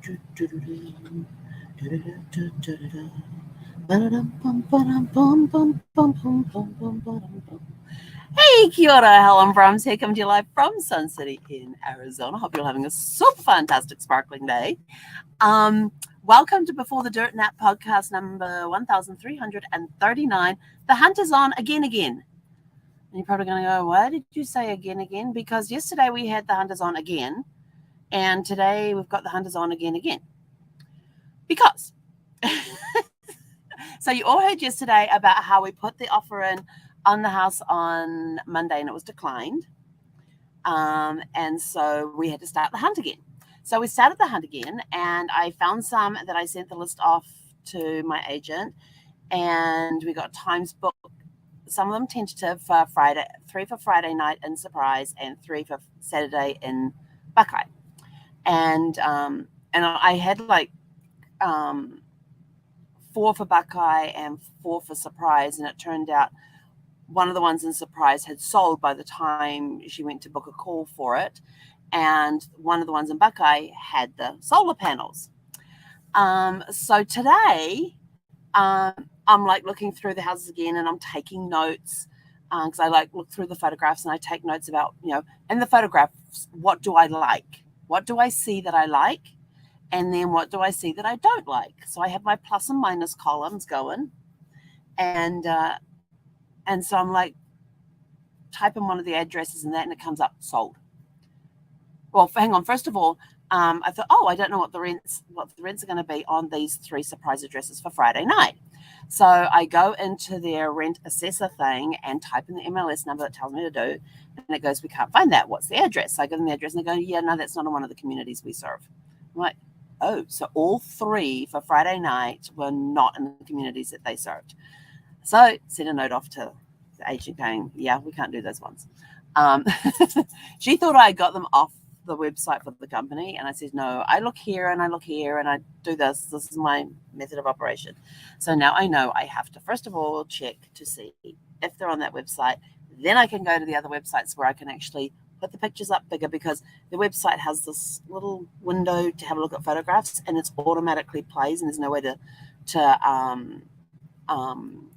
Hey, kia ora, Helen Brums here, coming to you live from Sun City in Arizona. Hope you're having a super fantastic, sparkling day. Welcome to Before the Dirt Nap podcast number 1339. The hunt is on again. And you're probably going to go, why did you say again? Because yesterday we had the hunters on again, and today we've got the hunters on again. Because. So you all heard yesterday about how we put the offer in on the house on Monday and it was declined. And so we had to start the hunt again. So we started the hunt again, and I found some that I sent the list off to my agent, and we got times booked. Some of them tentative for Friday, 3 for Friday night in Surprise, and 3 for Saturday in Buckeye. And I had like 4 for Buckeye and 4 for Surprise, and it turned out one of the ones in Surprise had sold by the time she went to book a call for it, and one of the ones in Buckeye had the solar panels. So today, I'm like looking through the houses again, and I'm taking notes because I like look through the photographs and I take notes about, in the photographs, what do I like? What do I see that I like? And then what do I see that I don't like? So I have my plus and minus columns going, and so I'm like typing one of the addresses in that, and it comes up sold. Well, hang on. First of all, I thought, I don't know what the rents are going to be on these 3 Surprise addresses for Friday night. So I go into their rent assessor thing and type in the MLS number that tells me to do, and it goes, we can't find that. What's the address? So I give them the address, and they go, yeah, no, that's not in one of the communities we serve. I'm like, oh, so all 3 for Friday night were not in the communities that they served. So I sent a note off to the agent going, yeah, we can't do those ones. She thought I got them off the website for the company, and I said, no, I look here and I look here and I do this. This is my method of operation. So now I know I have to, first of all, check to see if they're on that website. Then I can go to the other websites where I can actually put the pictures up bigger, because the website has this little window to have a look at photographs, and it's automatically plays, and there's no way to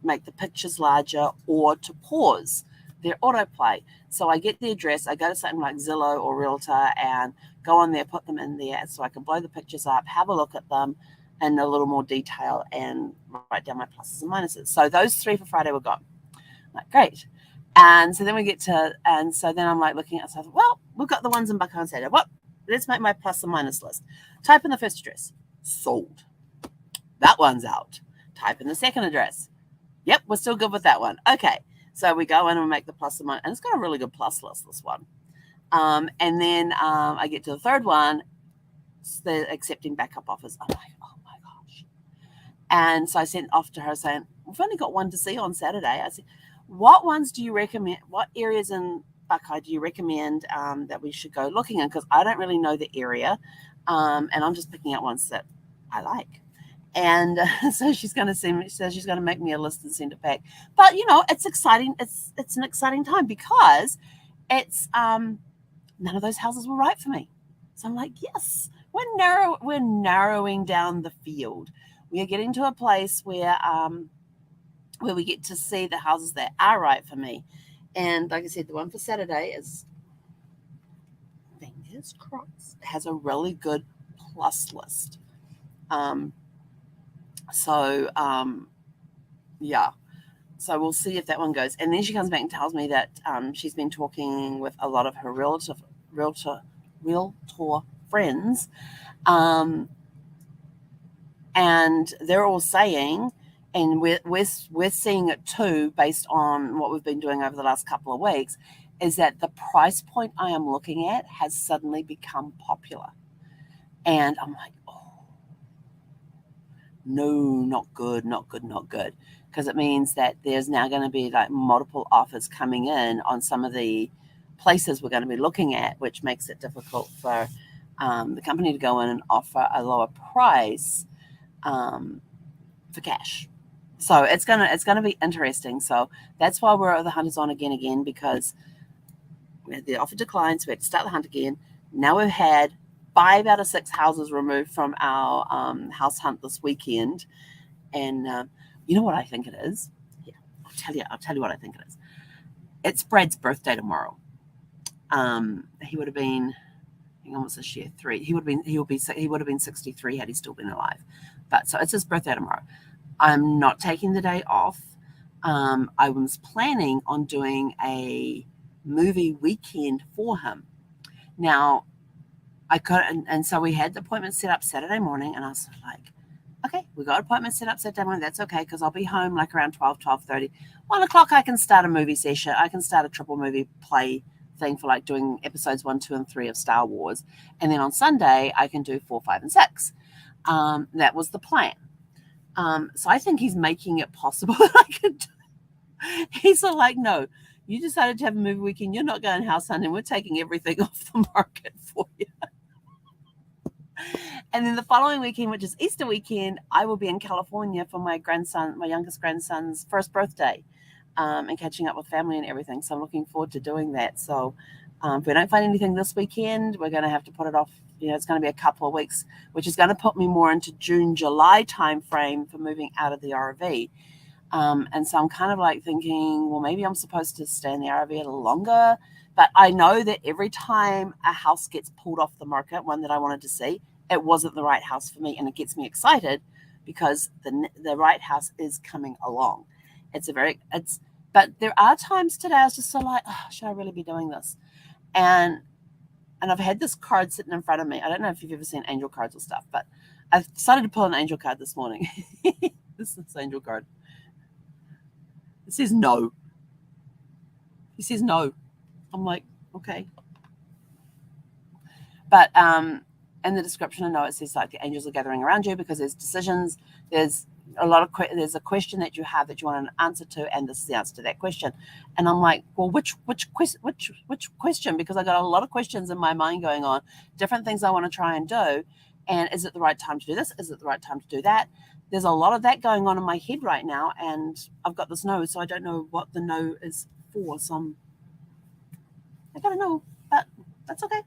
make the pictures larger or to pause their autoplay. So I get the address, I go to something like Zillow or Realtor and go on there, put them in there so I can blow the pictures up, have a look at them in a little more detail, and write down my pluses and minuses. So those 3 for Friday were gone. I'm like, great. And so then then I'm like looking at stuff. Well, we've got the ones in Buckeye and Saturday. Well, let's make my plus and minus list. Type in the first address, sold. That one's out. Type in the second address. Yep, we're still good with that one. Okay, so we go in and we make the plus and minus, and it's got a really good plus list, this one. And then I get to the third one, they're accepting backup offers. I'm like, oh my gosh. And so I sent off to her saying, we've only got one to see on Saturday. I said, what ones do you recommend? What areas in Buckeye do you recommend that we should go looking in? Because I don't really know the area, and I'm just picking out ones that I like. And so she's going to send me. She says she's going to make me a list and send it back. But it's exciting. It's an exciting time because it's none of those houses were right for me. So I'm like, yes, we're narrowing down the field. We are getting to a place where we get to see the houses that are right for me. And like I said, the one for Saturday is, fingers crossed, has a really good plus list. Yeah. So we'll see if that one goes. And then she comes back and tells me that she's been talking with a lot of her realtor friends, and they're all saying, and we're seeing it too, based on what we've been doing over the last couple of weeks, is that the price point I am looking at has suddenly become popular. And I'm like, no, not good. Because it means that there's now going to be like multiple offers coming in on some of the places we're going to be looking at, which makes it difficult for the company to go in and offer a lower price for cash. So it's gonna be interesting. So that's why we're at the hunt is on again, because we had the offer declined, so we had to start the hunt again. Now we've had 5 out of 6 houses removed from our house hunt this weekend. And you know what I think it is? Yeah, I'll tell you what I think it is. It's Brad's birthday tomorrow. He would have been, hang on, what's this year? 3. He would have been 63 had he still been alive. But so it's his birthday tomorrow. I'm not taking the day off. I was planning on doing a movie weekend for him. Now, I could, and so we had the appointment set up Saturday morning, and I was like, okay, we got appointment set up Saturday morning. That's okay, because I'll be home like around 12:30. 1 o'clock, I can start a movie session. I can start a triple movie play thing for like doing episodes 1, 2, and 3 of Star Wars. And then on Sunday, I can do 4, 5, and 6. That was the plan. So I think he's making it possible that I could do. He's like, no, you decided to have a movie weekend. You're not going house hunting. We're taking everything off the market for you. And then the following weekend, which is Easter weekend, I will be in California for my youngest grandson's first birthday, and catching up with family and everything. So I'm looking forward to doing that. So if we don't find anything this weekend, we're going to have to put it off. It's going to be a couple of weeks, which is going to put me more into June, July timeframe for moving out of the RV. And so I'm kind of like thinking, well, maybe I'm supposed to stay in the RV a little longer. But I know that every time a house gets pulled off the market, one that I wanted to see, it wasn't the right house for me. And it gets me excited because the right house is coming along. But there are times today I was just so like, oh, should I really be doing this? And I've had this card sitting in front of me. I don't know if you've ever seen angel cards or stuff, but I've decided to pull an angel card this morning. This is angel card. It says no. He says no. I'm like, okay. But in the description, I know it says like the angels are gathering around you because there's decisions. There's a question that you have that you want an answer to, and this is the answer to that question. And I'm like, well, which question? Because I got a lot of questions in my mind going on, different things I want to try and do. And is it the right time to do this? Is it the right time to do that? There's a lot of that going on in my head right now, and I've got this no, so I don't know what the no is for. So I gotta know, but that's okay.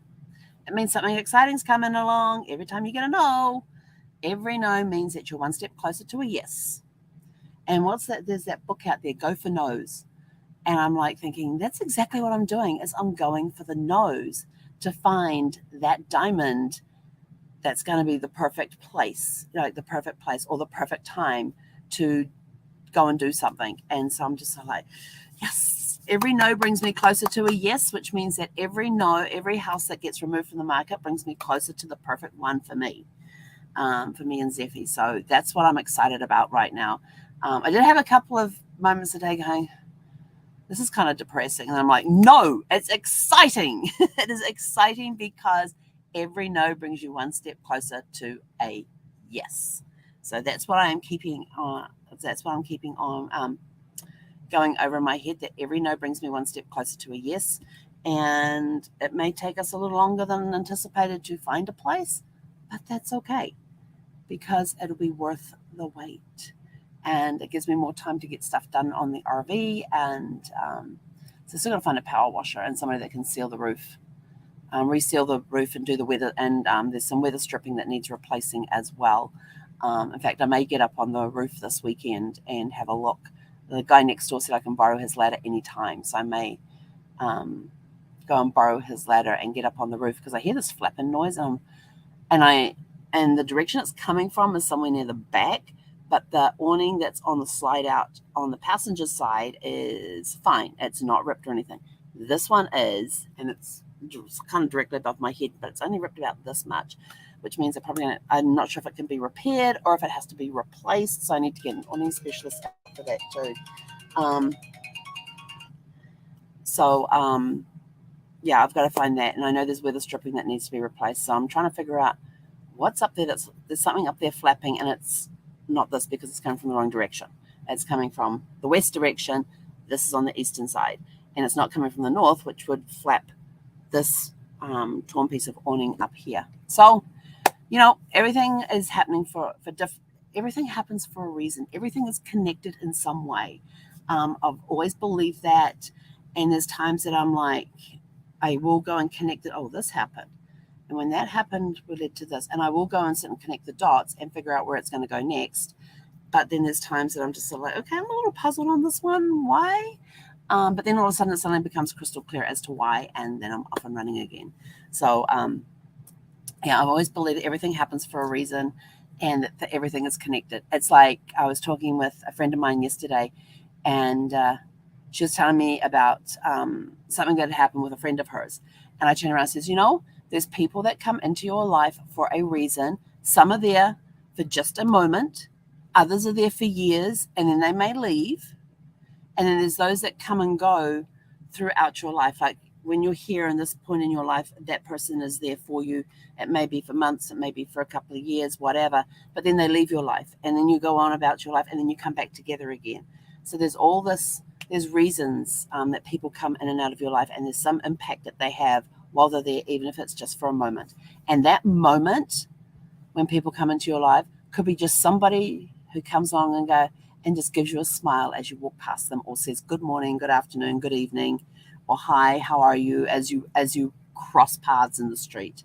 It means something exciting's coming along. Every time you get a no, every no means that you're one step closer to a yes. And what's that? There's that book out there, Go for No's. And I'm like thinking, that's exactly what I'm doing, is I'm going for the no's to find that diamond that's going to be the perfect place, the perfect place or the perfect time to go and do something. And so I'm just like, yes, every no brings me closer to a yes, which means that every house that gets removed from the market brings me closer to the perfect one for me and Zeffie. So that's what I'm excited about right now. I did have a couple of moments today going, this is kind of depressing. And I'm like, no, it's exciting. It is exciting because every no brings you one step closer to a yes. So that's what I am keeping on. That's what I'm keeping on going over in my head, that every no brings me one step closer to a yes. And it may take us a little longer than anticipated to find a place, but that's okay because it'll be worth the wait. And it gives me more time to get stuff done on the RV. And so still got to find a power washer and somebody that can seal the roof. Reseal the roof and do the weather, and there's some weather stripping that needs replacing as well. In fact, I may get up on the roof this weekend and have a look. The guy next door said I can borrow his ladder anytime, so I may go and borrow his ladder and get up on the roof because I hear this flapping noise, and the direction it's coming from is somewhere near the back, but the awning that's on the slide out on the passenger side is fine. It's not ripped or anything. This one is, and it's kind of directly above my head, but it's only ripped about this much, which means I'm not sure if it can be repaired or if it has to be replaced. So I need to get an awning specialist for that too. Yeah, I've got to find that, and I know there's weather stripping that needs to be replaced. So I'm trying to figure out what's up there. There's something up there flapping, and it's not this because it's coming from the wrong direction. It's coming from the west direction. This is on the eastern side, and it's not coming from the north, which would flap this torn piece of awning up here. So, everything is happening everything happens for a reason. Everything is connected in some way. I've always believed that, and there's times that I'm like, I will go and connect it. Oh, this happened. And when that happened, we led to this. And I will go and sit and connect the dots and figure out where it's going to go next. But then there's times that I'm just sort of like, okay, I'm a little puzzled on this one. Why? But then all of a sudden it suddenly becomes crystal clear as to why, and then I'm off and running again. So, yeah, I've always believed that everything happens for a reason and that everything is connected. It's like I was talking with a friend of mine yesterday, and she was telling me about something that had happened with a friend of hers. And I turned around and says, there's people that come into your life for a reason. Some are there for just a moment. Others are there for years, and then they may leave. And then there's those that come and go throughout your life. Like when you're here in this point in your life, that person is there for you. It may be for months, it may be for a couple of years, whatever. But then they leave your life, and then you go on about your life, and then you come back together again. So there's all this, there's reasons that people come in and out of your life, and there's some impact that they have while they're there, even if it's just for a moment. And that moment when people come into your life could be just somebody who comes along and just gives you a smile as you walk past them, or says good morning, good afternoon, good evening, or hi, how are you, as you cross paths in the street.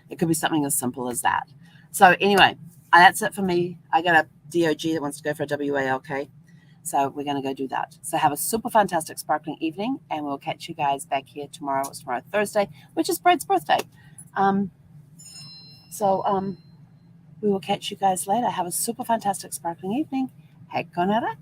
It could be something as simple as that. So anyway, that's it for me. I got a DOG that wants to go for a WALK. So we're going to go do that. So have a super fantastic sparkling evening, and we'll catch you guys back here tomorrow. It's tomorrow, Thursday, which is Brad's birthday. We will catch you guys later. Have a super fantastic sparkling evening. Hej konara.